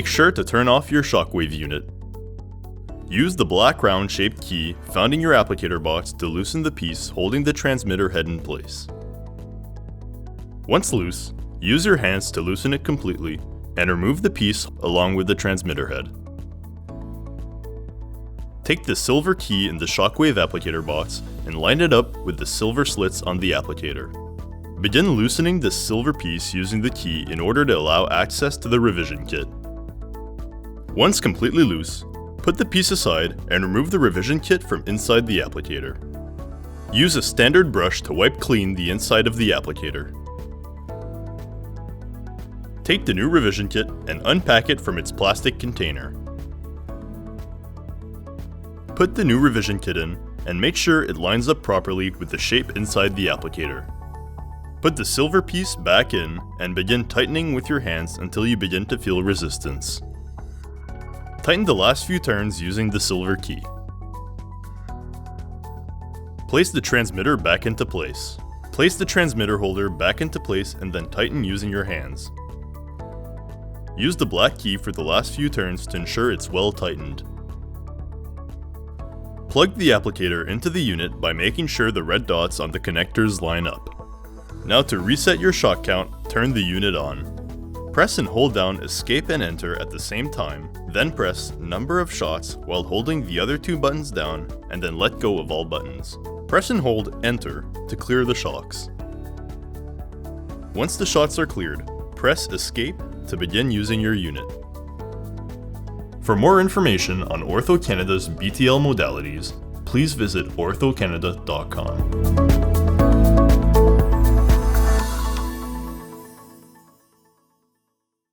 Make sure to turn off your Shockwave unit. Use the black round-shaped key found in your applicator box to loosen the piece holding the transmitter head in place. Once loose, use your hands to loosen it completely and remove the piece along with the transmitter head. Take the silver key in the Shockwave applicator box and line it up with the silver slits on the applicator. Begin loosening the silver piece using the key in order to allow access to the revision kit. Once completely loose, put the piece aside and remove the revision kit from inside the applicator. Use a standard brush to wipe clean the inside of the applicator. Take the new revision kit and unpack it from its plastic container. Put the new revision kit in and make sure it lines up properly with the shape inside the applicator. Put the silver piece back in and begin tightening with your hands until you begin to feel resistance. Tighten the last few turns using the silver key. Place the transmitter back into place. Place the transmitter holder back into place and then tighten using your hands. Use the black key for the last few turns to ensure it's well tightened. Plug the applicator into the unit by making sure the red dots on the connectors line up. Now to reset your shot count, turn the unit on. Press and hold down Escape and Enter at the same time, then press Number of Shots while holding the other two buttons down, and then let go of all buttons. Press and hold Enter to clear the shocks. Once the shots are cleared, press Escape to begin using your unit. For more information on Ortho Canada's BTL modalities, please visit orthocanada.com.